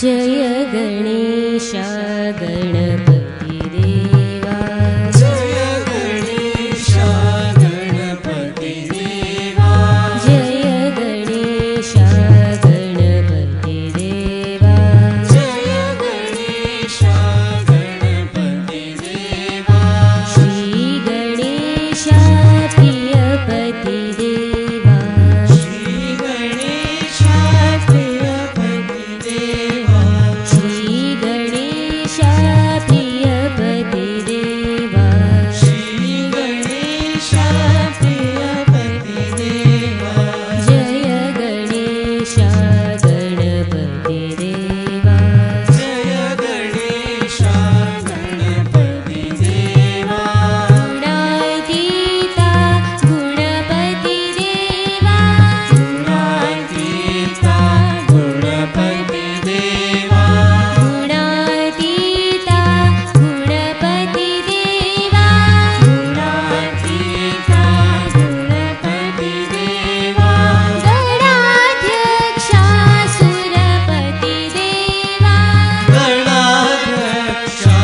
जय गणेश गणपति देवा, जय गणेश गणपति देवा, जय गणेश गणपति देवा, जय गणेश गणपति देवा, श्री गणेश प्रियपति देवा, श्री गणेश प्रियपति देवा, श्री गणेश प्रियपति देवा, श्री गणेश प्रियपति देवा, जय गणेश गणपति देवा, जय गणेश गणपति देवा, गुणातीता गुणपति देवा, गुणातीता गुणपति देवा, गुणातीता गुणपति देवा, गुणातीता गुणपति देवा, गणाध्यक्षा सुरपति देवा, गणाध्यक्षा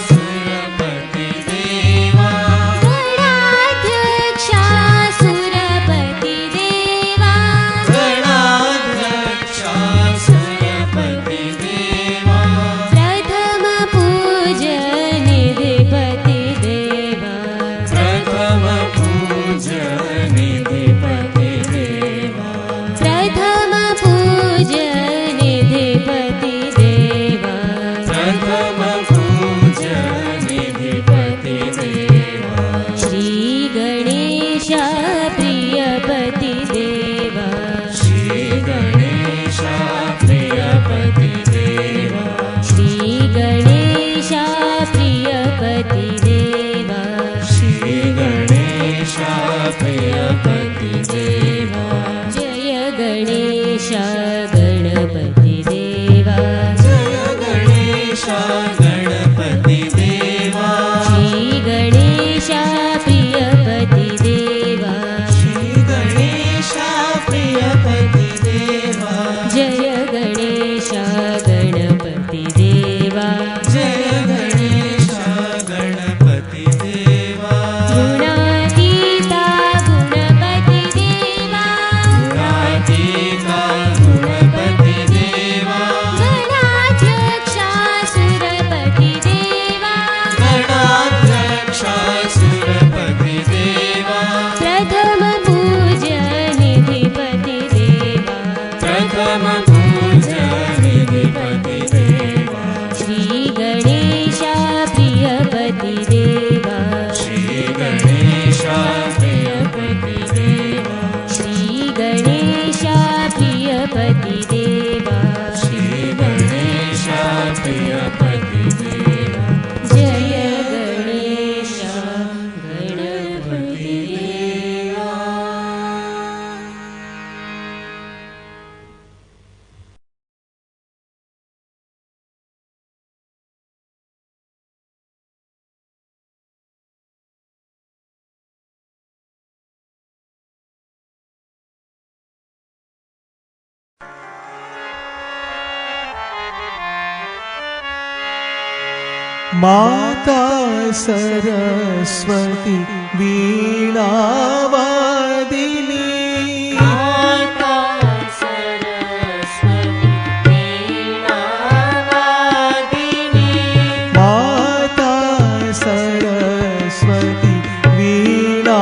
सुरपति देवा, गणाध्यक्षा सुरपति देवा, गणाध्यक्षा सुरपति देवा, प्रथम पूजनिधिपति देवा, प्रथम पूजनिधिपति देवा, प्रथम पूजनिधिपति देवा, प्रथम पूजनिधिपति देवा, श्री गणेश प्रियपति देवा, श्री गणेश प्रियपति देवा, श्री गणेश प्रियपति देवा, श्री गणेश प्रियपति देवा, जय गणेश गणपति देवा, जय गणेश गणपति देवा, श्री गणेश प्रियपति देवा, श्री गणेश प्रियपति देवा, जय गणेश गणपति देवा, जय गणेश गणपति देवा, गुणातीता गुणपति देवा, गुणातीता गुणपति देवा, गणाध्यक्षा सुरपति देवा, गणाध्यक्षा सुरपति देवा, प्रथम पूजनिधिपति देवा, प्रथम पूजनिधिपति देवा, श्री गणेश प्रियपति देवा, श्री गणेश प्रियपति देवा, श्री गणेश प्रियपति देवा, श्री गणेश प्रियपति देवा, जय गणेश गणपति देवा। माता सरस्वती वीणावादिनी, माता सरस्वती वीणावादिनी, माता सरस्वती वीणावादिनी,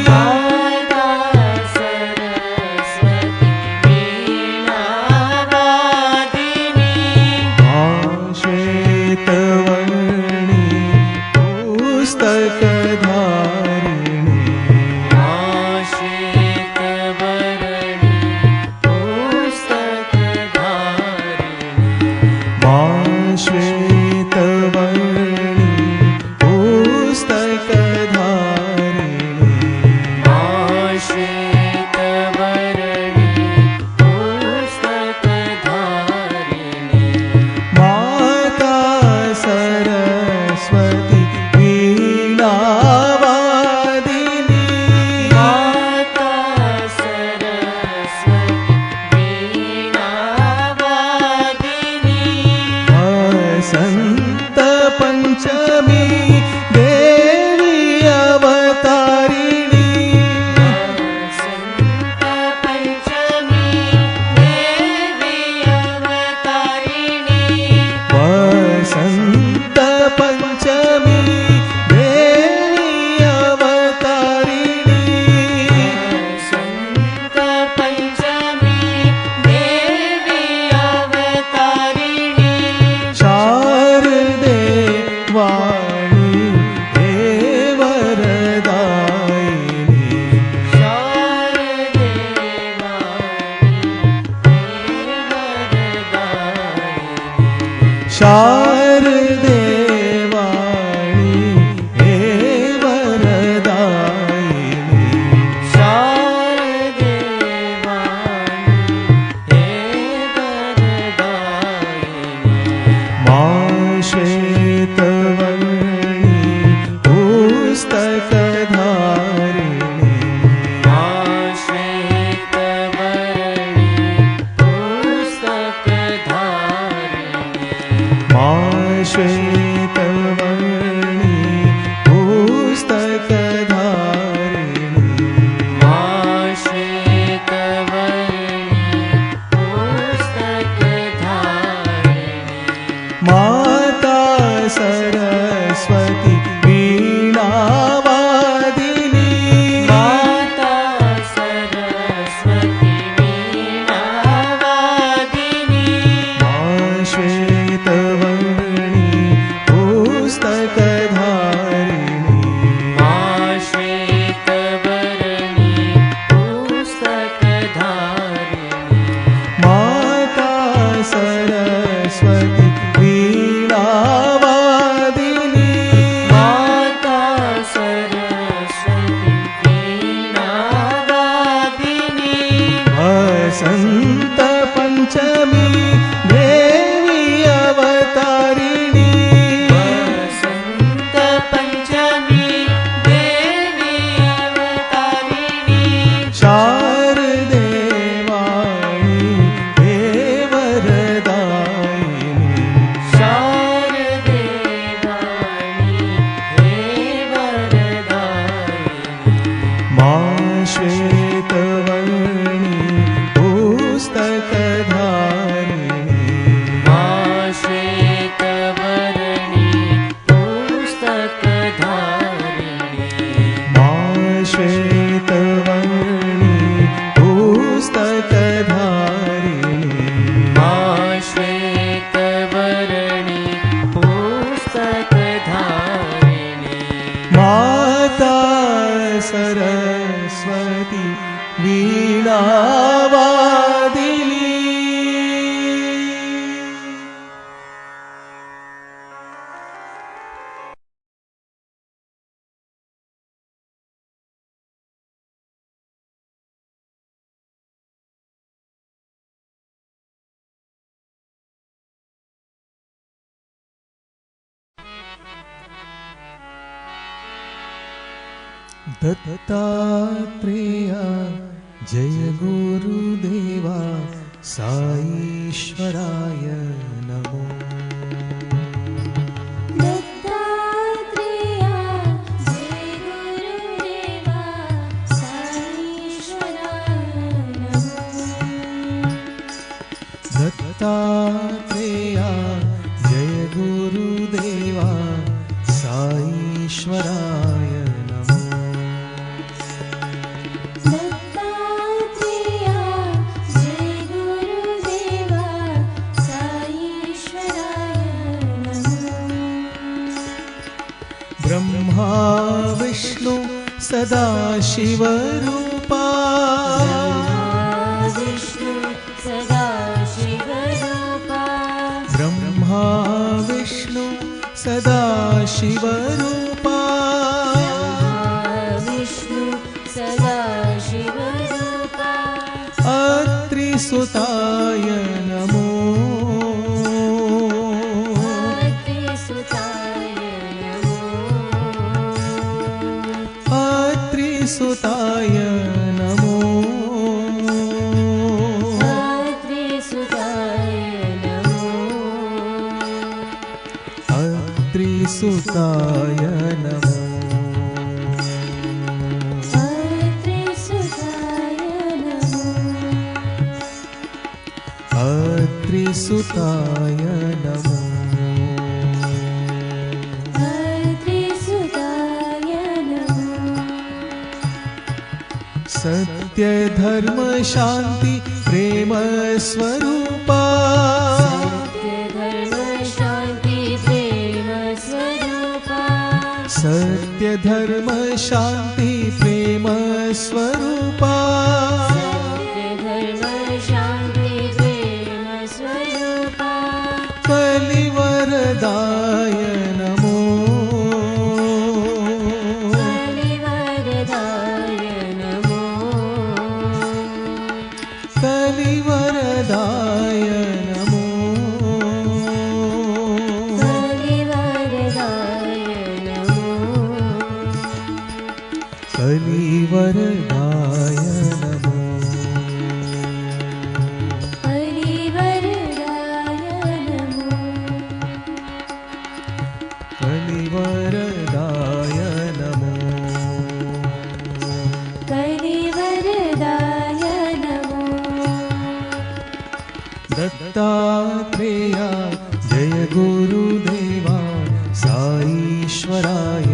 माता सरस्वती वीणावादिनी, श्वेतवर्णी पुस्तकधारिणी, श्वेतवर्णी पुस्तकधारिणी, श्वेतवर्णी पुस्तकधारिणी, श्वेतवर्णी पुस्तकधारिणी, माता सरस्वती वीणावादिनी, सरस्वती वीणावादिनी दत्तात्रेया जय गुरुदेवा साईश्वराय नमो। दत्तात्रेया जय गुरुदेवा साईश्वराय नमो। दत्तात्रेया जय गुरुदेवा साईश्वराय नमो। दत्तात्रेया जय गुरुदेवा साईश्वराय नमो। ब्रह्मा विष्णु सदाशिवरूपा विष्णु सदाशिवरूपा ब्रह्मा विष्णु सदाशिवरूपा विष्णु सदाशिवरूपा अत्रिसुताय नमो। अत्रिसुताय नमो। अत्रिसुताय नमो। अत्रिसुताय नमो। अत्रिसुताय नमो। अत्रिसुताय नमो। अत्रिसुताय नमो। अत्रिसुताय नमो। सत्य धर्म शांति प्रेम स्वरूपा सत्य धर्म शांति प्रेम स्वरूपा सत्य धर्म शांति प्रेम स्वरूपा सत्य धर्म शांति प्रेम स्वरूपा कलिवरदाय नमो। कलिवरदाय नमो। कलिवरदाय नमो। कलिवरदाय नमो। कलिवरदाय नमो। कलिवरदाय नमो। कलिवरदाय नमो। कलिवरदाय नमो। दत्तात्रेया जय गुरुदेवा साईश्वराय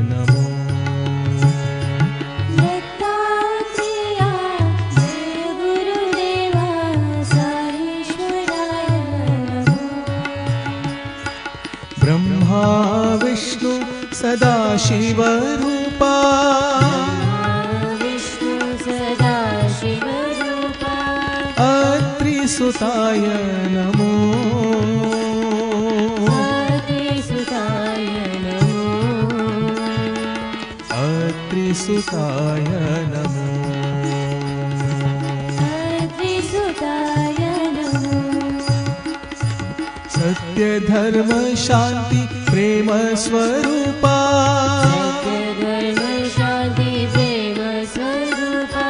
नमो। दत्तात्रेया जय गुरुदेवा साईश्वराय नमो। ब्रह्मा विष्णु सदाशिवरूपा विष्णु सदाशिवरूपा अत्रिसुताय नमो। अत्रिसुताय नमो। अत्रिसुताय नमो। अत्रिसुताय नमो। सत्य धर्म शांति प्रेम स्वरूपा सत्य धर्म शांति प्रेम स्वरूपा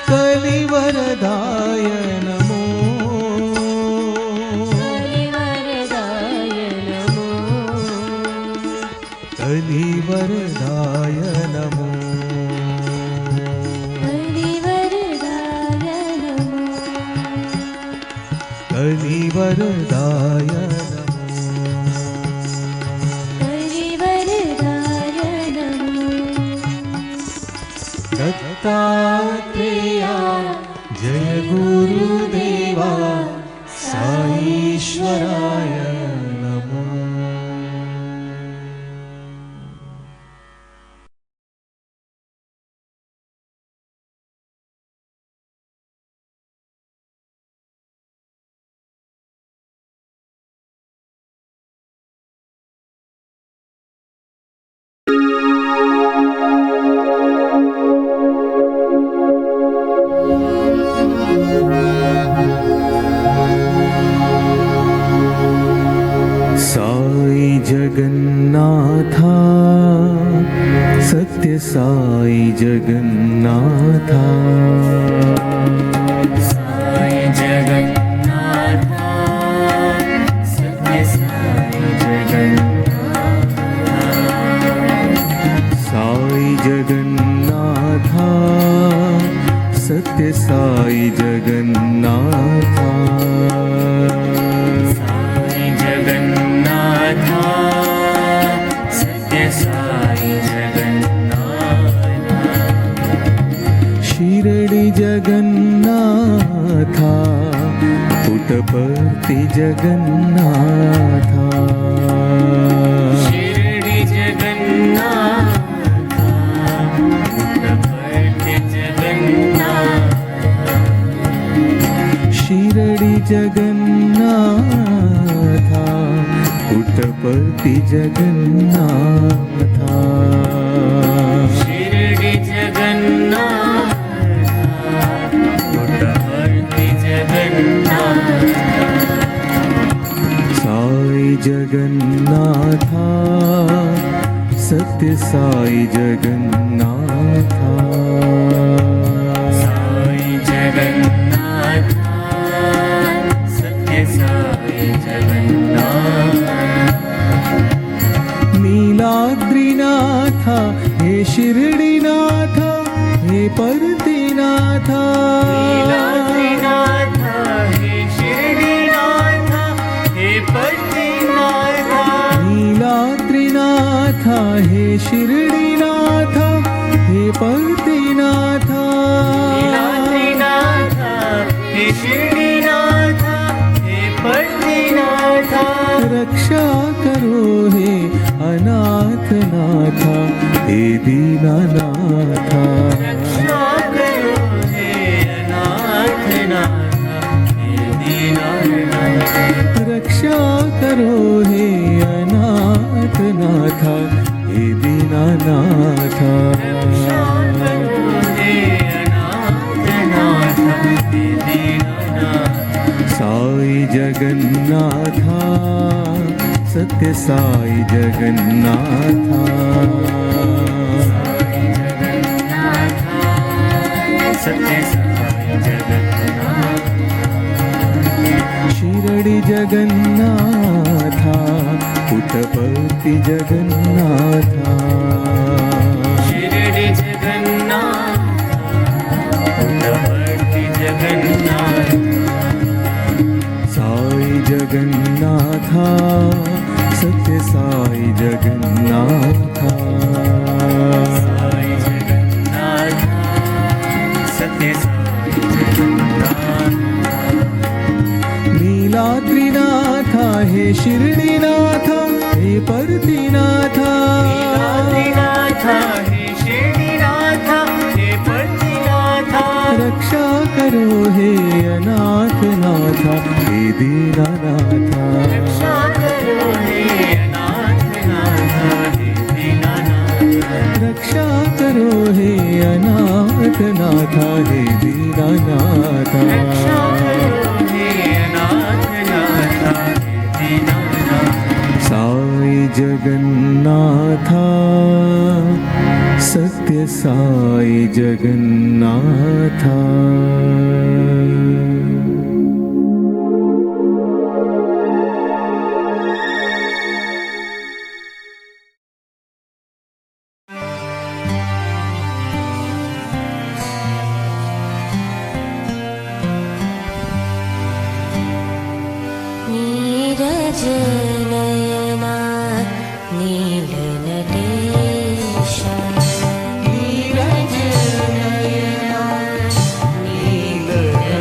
कलिवरदाय नमो। कलिवरदाय नमो। कलिवरदाय नमो। कलिवरदाय नमो। कलिवरदाय नमो। कलिवरदाय नमो। दत्तात्रेया जय गुरुदेवा साईश्वराय सत्य साई जगन्नाथा साई जगन्नाथा सत्य साई जगन्नाथा साई जगन्नाथा सत्य साई जगन्नाथा साई जगन्नाथा सत्य साई जगन्नाथा शिरडी जगन्नाथा पुट्टपर्ति जगन्नाथा शिरडी जगन्नाथा पुट्टपर्ति जगन्नाथा शिरडी जगन्नाथा पुट्टपर्ति जगन्नाथा शिरडी जगन्नाथा पुट्टपर्ति जगन्नाथा साई जगन्नाथा सत्य साई जगन्नाथा साई जगन्नाथा सत्य साई जगन्नाथा नीलाद्रिनाथा हे शिरडीनाथा हे पर्तिनाथा नीलाद्रिनाथा हे शिरडीनाथा हे पर्तिनाथा नीलाद्रिनाथा हे शिरडीनाथा हे पर्तिनाथा नीलाद्रिनाथा हे शिरडीनाथा हे पर्तिनाथा रक्षा करो हे अनाथनाथा हे दीनानाथा रक्षा करो हे अनाथनाथा हे दीनानाथा रक्षा करो हे अनाथनाथा हे दीनानाथा रक्षा करो हे अनाथनाथा हे दीनानाथा साई जगन्नाथा सत्य साई जगन्नाथा सत्य साई जगन्नाथा शिरडी जगन्नाथा पुट्टपर्ति जगन्नाथा शिरडी जगन्नाथा पुट्टपर्ति जगन्नाथा साई जगन्नाथा सत्य साई जगन्नाथा साई जगन्नाथा सत्य साई जगन्नाथा नीलाद्रिनाथा हे शिरडीनाथा हे पर्तिनाथा नीलाद्रिनाथा हे शिरडीनाथा हे पर्तिनाथा रक्षा करो हे अनाथनाथा हे दीनानाथा रक्षा करो हे अनाथनाथा हे दीनानाथा रक्षा करो हे अनाथनाथा हे दीनानाथा रक्षा करो हे अनाथनाथा हे दीनानाथा साई जगन्नाथा सत्य साई जगन्नाथा नीरजनयना नीलनटेशा नीरजनयना नीलनटेशा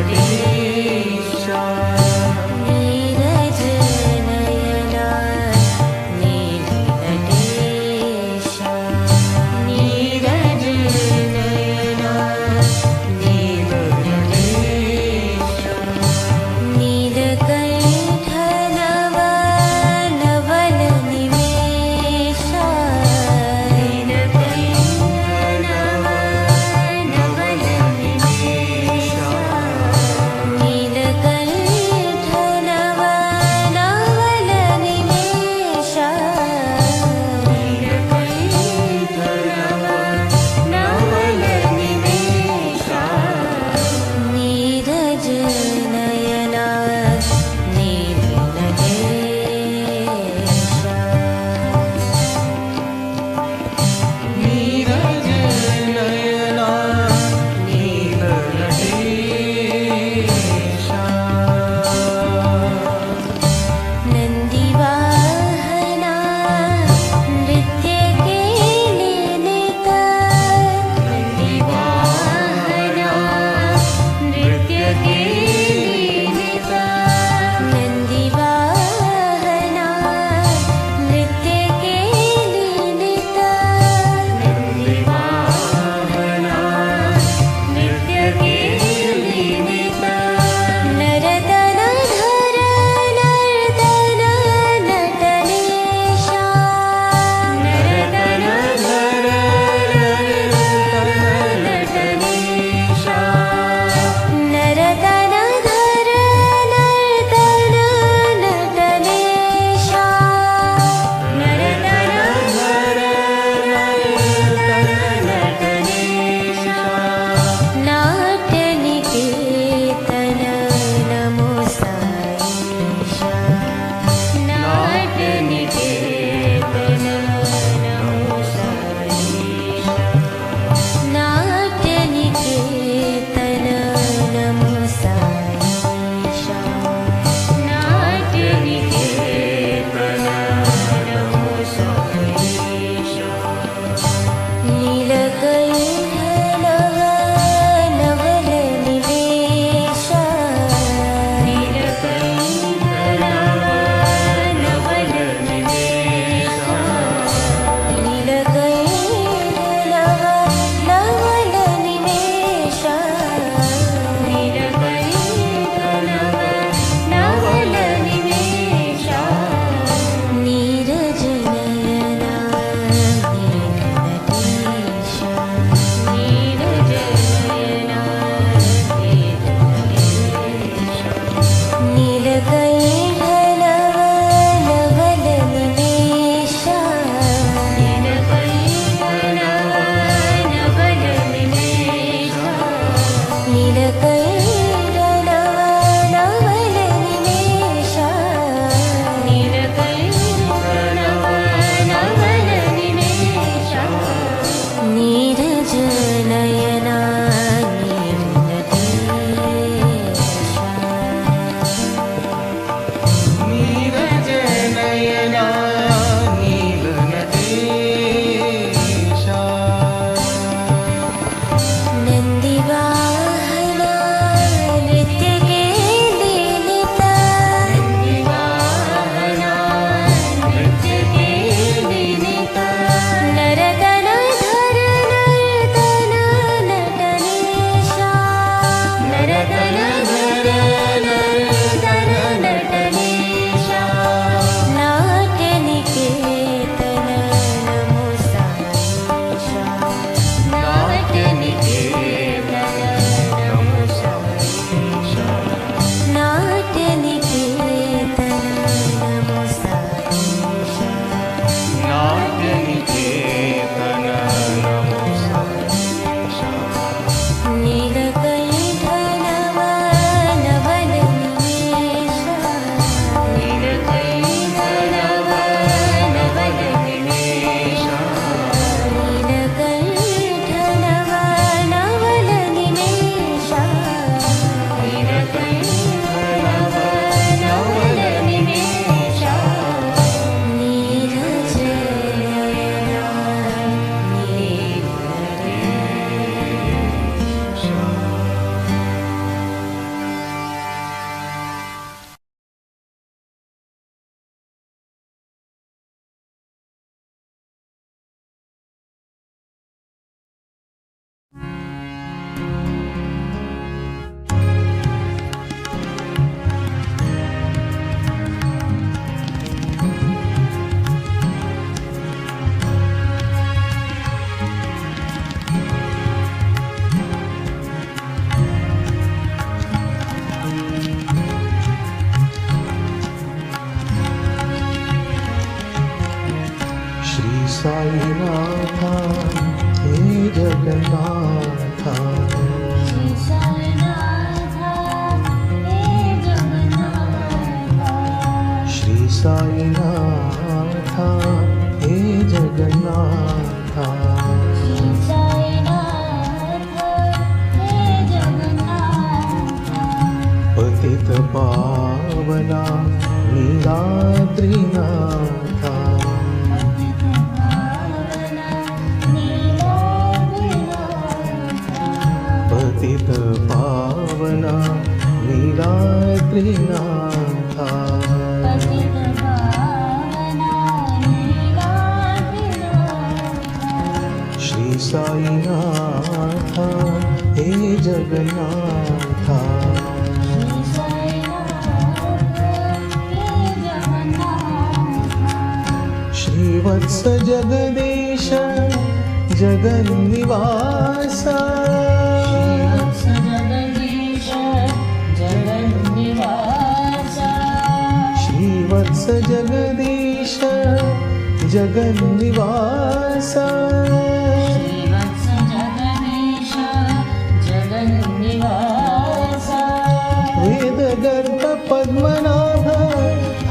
जगन्नाथा श्री साईनाथा हे जगन्नाथा श्री साईनाथा हे जगन्नाथा श्री साईनाथा हे जगन्नाथा पतित पावना नीलाद्रिनाथा पतित पावना नीलाद्रिनाथा श्री साईनाथा हे जगन्नाथा श्रीवत्स जगदीश जगन्निवासा श्रीवत्स जगदीश जगन्निवासा वेदगर्भ पद्मनाभ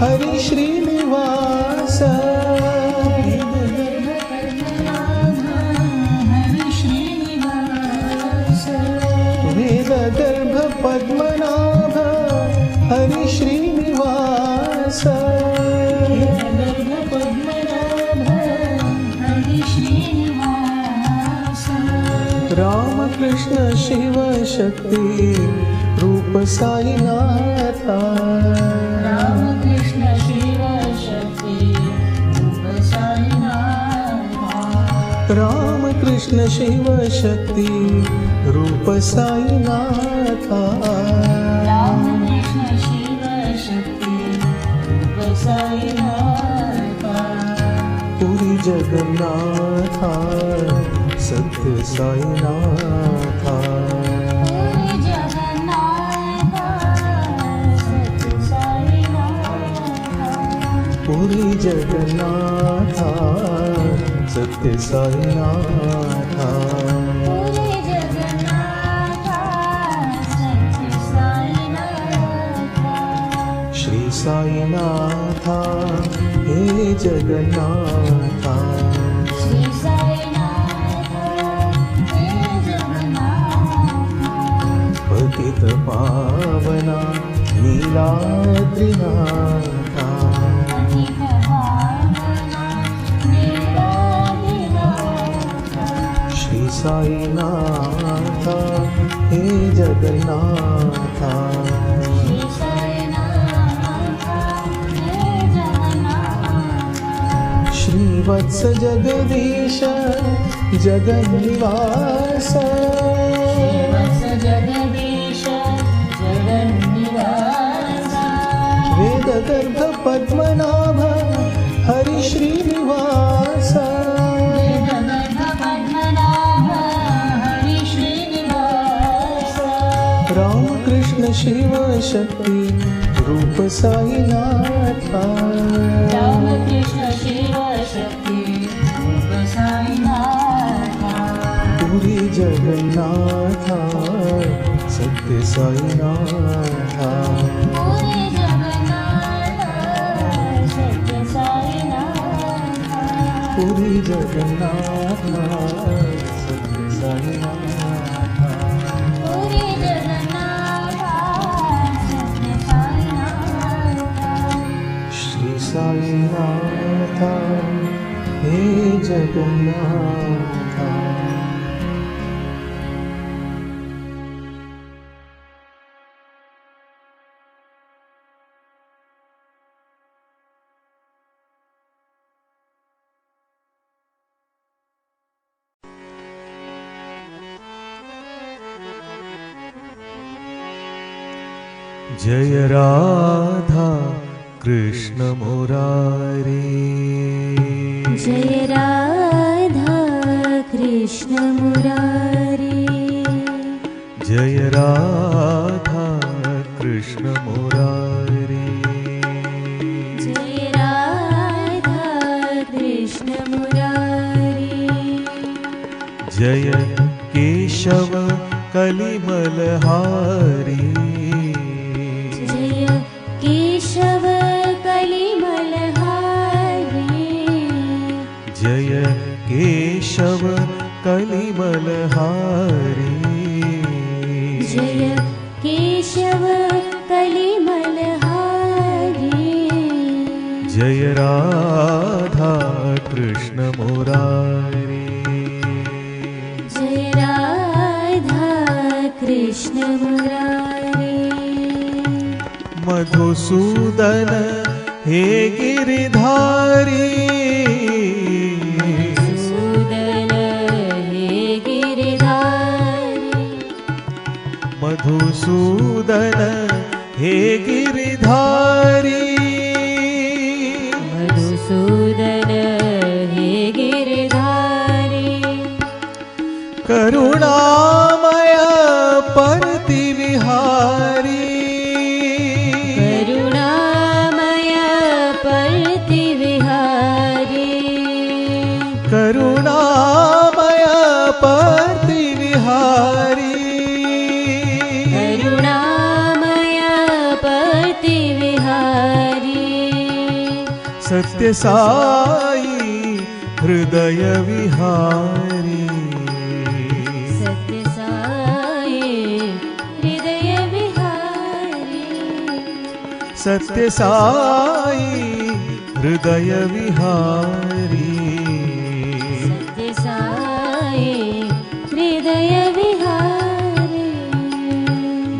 हरि श्रीनिवास वेदगर्भ पद्मनाभ हरि श्रीनिवास रामकृष्ण शिव शक्ति रूप साईनाथा रामकृष्ण शिव शक्ति रूप साईनाथा रामकृष्ण शिव शक्ति रूप साईनाथा रामकृष्ण शिव शक्ति रूप साईनाथा पुरी जगन्नाथा सत्य साईनाथा पुरी जगन्नाथा सत्य साईनाथा पुरी जगन्नाथा सत्य साईनाथा पुरी जगन्नाथा सत्य साईनाथा श्री साईनाथा हे जगन्नाथा श्री साईनाथा हे जगन्नाथा पतित पावना नीलाद्रिनाथा श्री साईनाथा हे जगन्नाथा श्रीवत्स जगदीश जगन्निवास वेदगर्भ पद्मनाभ हरि श्रीनिवास रामकृष्ण शिव शक्ति रूप साईनाथा रामकृष्ण शिव शक्ति रूप साईनाथा पुरी जगन्नाथा सत्य साईनाथा पुरी जगन्नाथा सत्य साईनाथा पुरी जगन्नाथा सत्य साईनाथा पुरी जगन्नाथा सत्य साईनाथा श्री साईनाथा हे जगन्नाथा जय राधा कृष्ण मुरारी जय राधा कृष्ण मुरारी जय राधा कृष्ण मुरारी जय राधा कृष्ण मुरारी जय केशव कलिमलहारी जय केशव कलिमलहारी जय केशव कलिमलहारी जय केशव कलिमलहारी जय राधा कृष्ण मुरारी जय राधा कृष्ण मुरारी मधुसूदन हे गिरिधारी सूदन हे गिरिधारी मधुसूदन हे गिरिधारी मधुसूदन हे गिरिधारी करुणामय प्रतिविहारी करुणामय प्रतिविहारी करुणामय प्रतिविहारी करुणामय प्रतिविहारी सत्य साई हृदय विहारी सत्य साई हृदय विहारी सत्य साई हृदय विहारी सत्य साई हृदय विहारी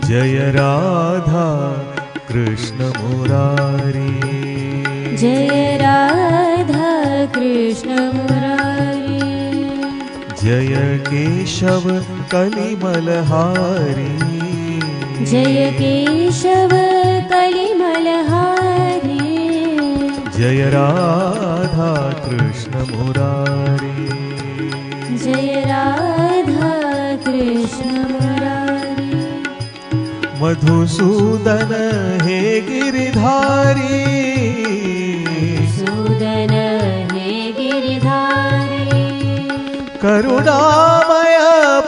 जय राधा कृष्ण मुरारी जय राधा कृष्ण मुरारी जय केशव कलिमलहारी जय केशव कलिमलहारी जय राधा कृष्ण मुरारी जय राधा कृष्ण मुरारी मधुसूदन हे गिरिधारी सूदन हे गिरिधारी करुणामय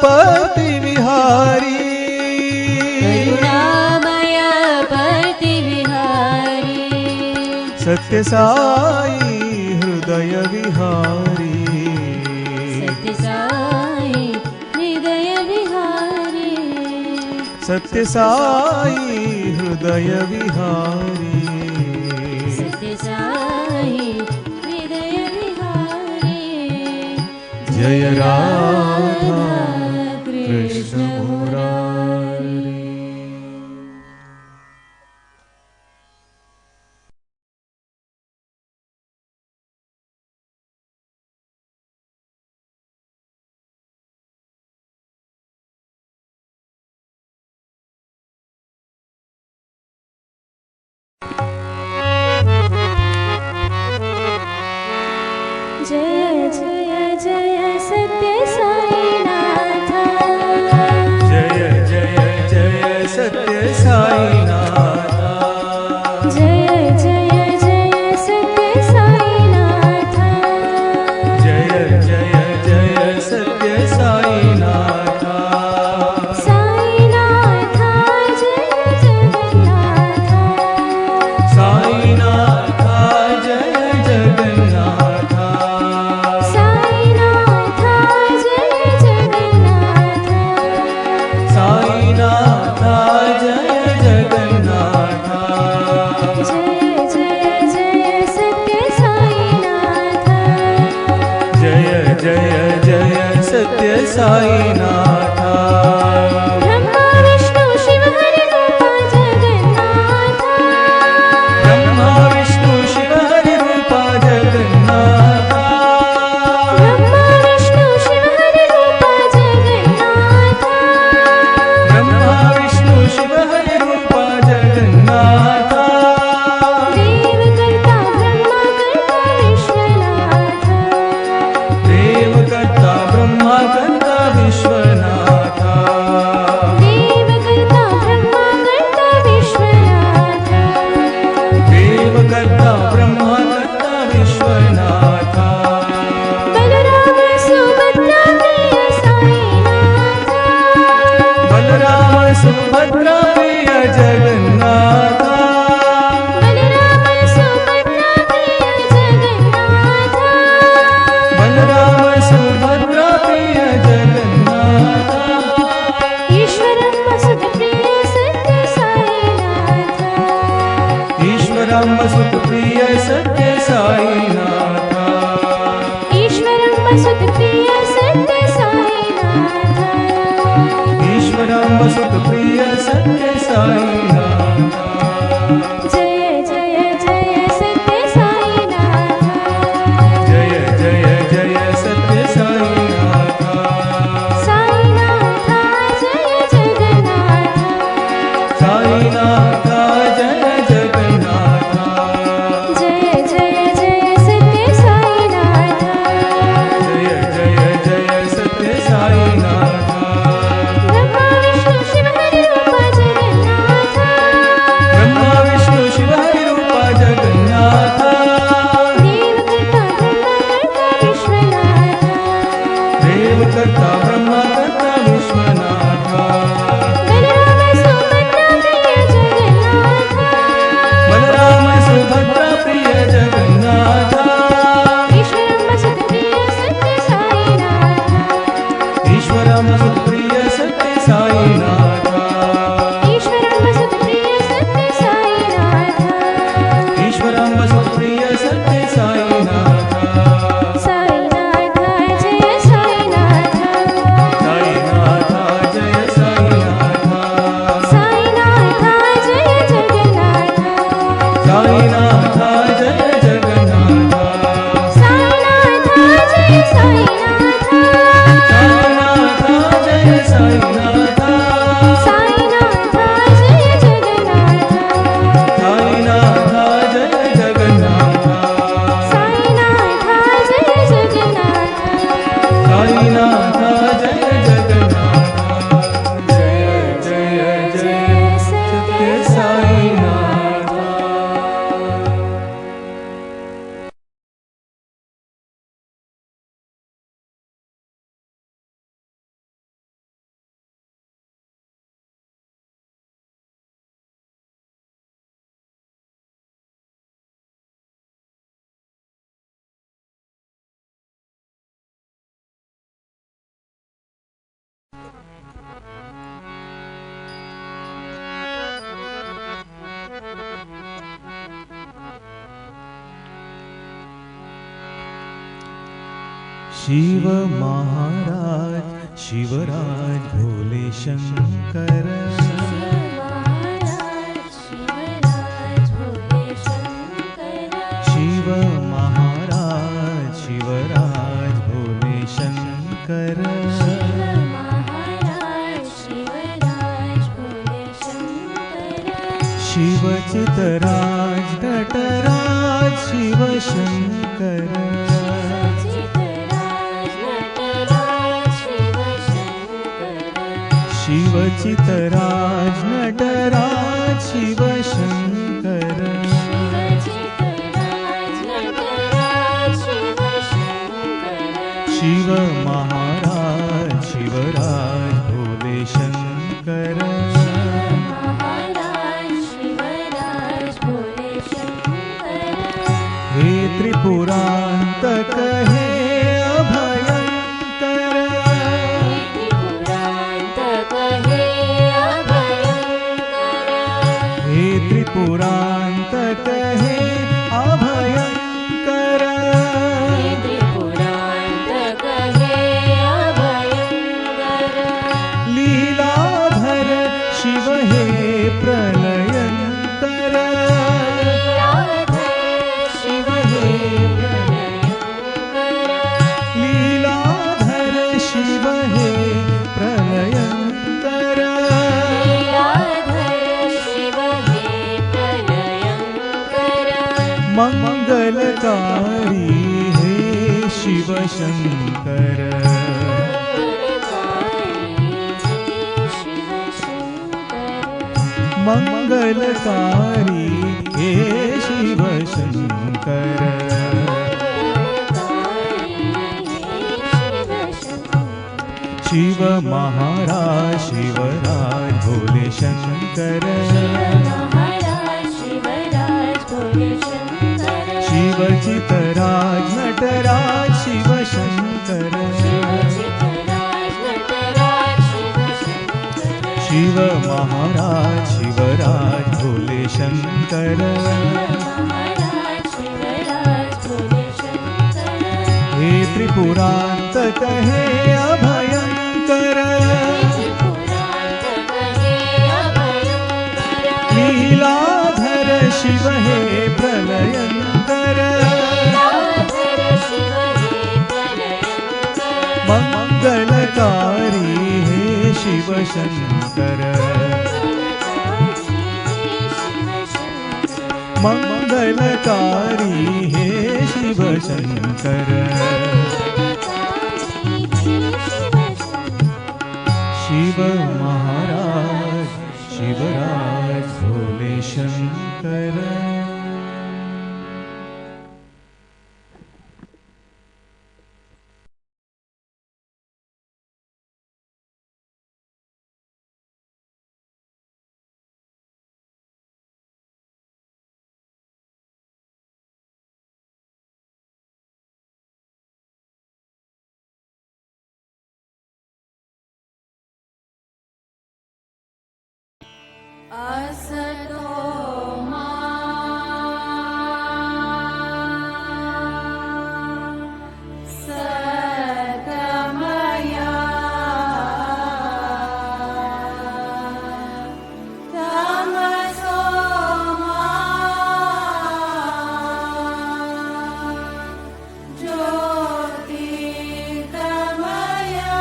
प्रतिविहारी करुणामय प्रतिविहारी सत्य साई हृदय विहारी सत्य साई हृदय विहारी सत्य साई हृदय विहारी सत्य साई हृदय विहारी जय राधा कृष्ण मुरारी जय जय जय सत्य साईनाथ जय जय जय सत्य साईनाथ जय जय जय सत्य साईनाथ जय जय जय सत्य साईनाथ साईनाथ जय जगन्नाथ साईनाथ जय जगन्नाथ साईनाथ जय जगन्नाथ साईनाथ जय जगन्नाथ जय जय जय सत्य साईनाथ जय जय जय सत्य साईनाथ ब्रह्मा विष्णु शिव हरि रूपा जगन्नाथ ब्रह्मा विष्णु शिव हरि रूपा जगन्नाथ ब्रह्मा विष्णु शिव हरि रूपा जगन्नाथ ब्रह्मा विष्णु शिव हरि रूपा जगन्नाथ देव कर्ता ब्रह्मा कर्ता विश्वनाथ देव कर्ता ब्रह्मा कर्ता विश्वनाथ शिव महाराज शिवराज भोले शंकर शिव महाराज शिवराज भोले शंकर शिव चितराज नटराज शिव शंकर शिव चितराज नटराज शिव शंकर शिव महाराज शिवराज भोले शंकर हे त्रिपुरांतक हे अभयंकर हे त्रिपुरांतक हे अभयंकर लीलाधर शिव हे प्रलयंकर लीलाधर शिव हे प्रलयंकर मंगलकारी हे शिव शंकर मंगलकारी हे शिव शंकर शिव महाराज शिवराज भोले शंकर शिव चितराज नटराज शिव शंकर शिव महाराज शिवराज भोले शंकर हे त्रिपुरांतक हे अभयंकर लीलाधर शिव हे प्रलयंकर मंगलकारी हे शिव शंकर मंगलकारी हे शिव शंकर शिव महाराज शिवराज भोले शंकर असतो मा सद्गमया तमसो मा ज्योतिर्गमया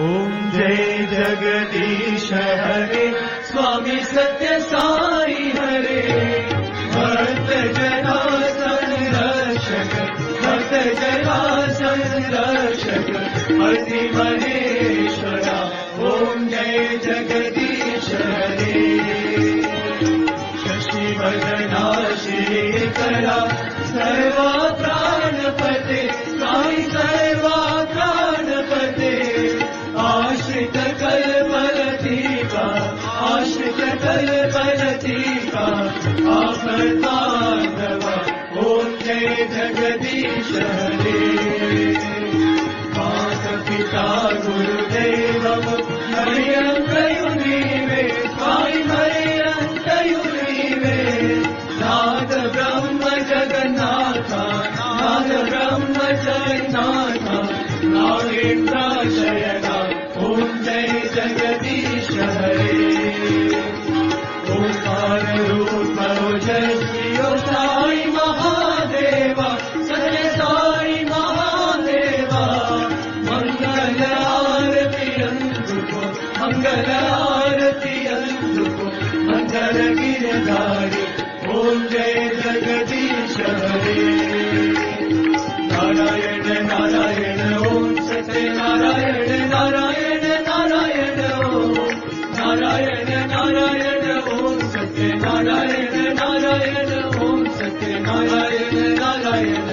ओम जय जगदीश हरे स्वामी सत्य साई हरे भक्त जना संरक्षक भक्त जना संरक्षक अति महेश्वरा आश्रित कल्पलतिका आपदार्णव ॐ जय जगदीश हरे माता गुरुदेवं हरियन्तयुनीवे स्वामी हरियन्तयुनीवे नाद ब्रह्म जगन्नाथ नाद ब्रह्म जगन्नाथ नागेन्द्र शयना ॐ जय जगदीश हरे ओंकार रूप ओजस्वी साई महादेवा सत्य साई महादेवा मंगल आरती अंधुको मंगल आरती अंधुको मंगल गिरधारी ॐ जय जगदीश हरे नारायण नारायण ॐ सत्य नारायण नारायण नारायण ॐ नारायण नारायण ॐ सत्य नारायण नारायण ॐ सत्य नारायण नारायण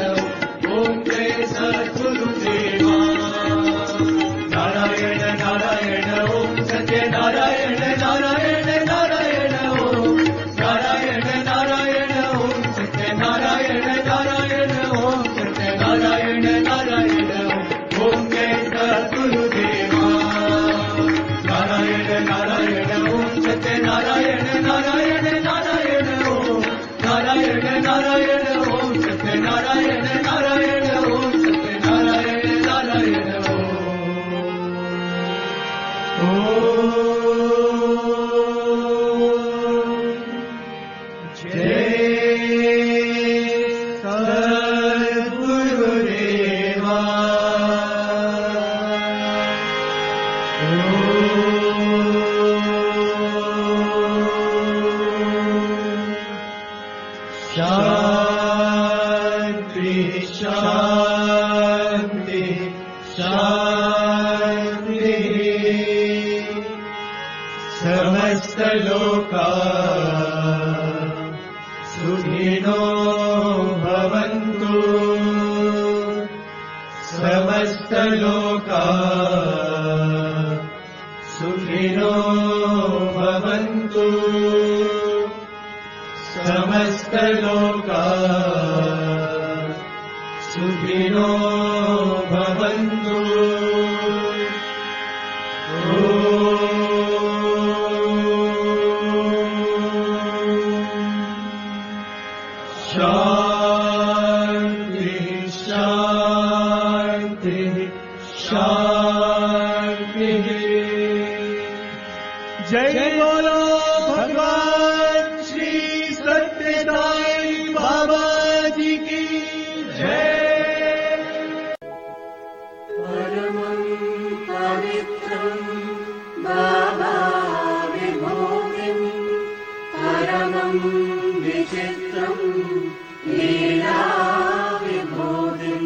ॐ जय सद्गुरुदेवा नारायण नारायण ॐ सत्य नारायण नारायण नारायण ॐ नारायण नारायण ॐ सत्य नारायण नारायण ॐ सत्य नारायण नारायण ॐ जय सद्गुरुदेवा नारायण नारायण ॐ सत्य नारायण नारायण नारायण ॐ नारायण नारायण ॐ सत्य नारायण नारायण ॐ सत्य नारायण नारायण ॐ शांति शांति शांति समस्त लोका सुखिनो भवन्तु समस्त लोका सुखिनो भवन्तु समस्त लोका सुखिनो भवन्तु शांति शांति शांति जय बोलो भगवान श्री सत्यसाई बाबा जी की जय। परमं पवित्रं बाबा विभूतिं परमं विचित्रं लीला विभूतिं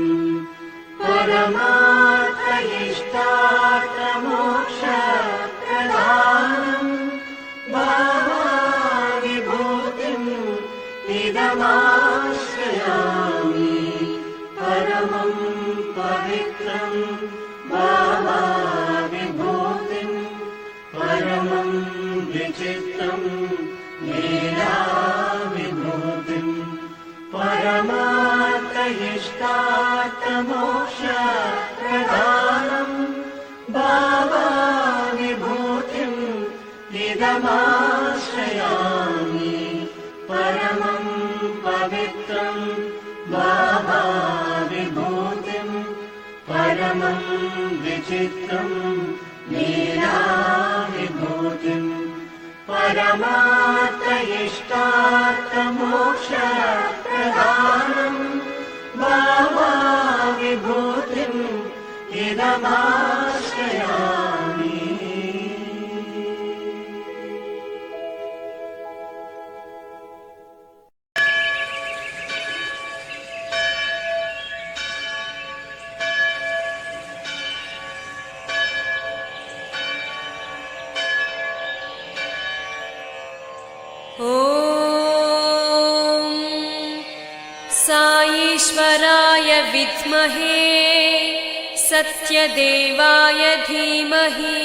परमार्थ इष्टार्थ मोक्ष प्रदानं बाबा विभूतिं इदमाश्रयामि परमं पवित्रं बाबा विभूतिं परमं विचित्रं लीला विभूतिं परमार्थ इष्टार्थ मोक्ष प्रदानं बाबा विभूतिं इदमाश्रयामि परमं पवित्रं बाबा विभूतिं परमं विचित्रं लीला विभूतिं परमार्थ इष्टार्थ मोक्ष प्रदानं बाबा विभूतिं इदमाश्रयामि। साईश्वराय विद्महे सत्यदेवाय धीमहि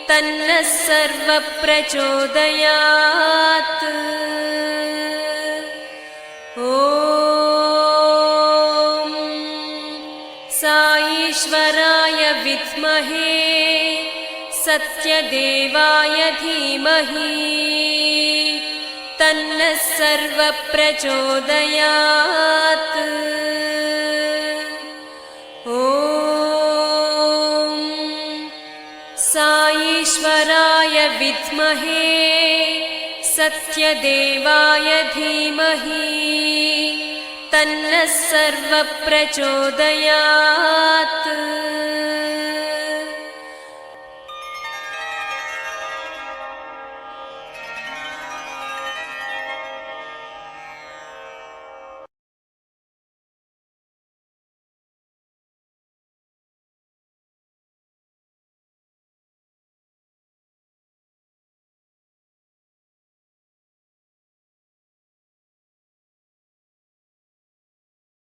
तन्नः सर्वप्रचोदयात्। ॐ साईश्वराय विद्महे सत्यदेवाय धीमहि तन्नः सर्वप्रचोदयात्। ॐ साईश्वराय विद्महे सत्यदेवाय धीमहि तन्नः सर्वप्रचोदयात्।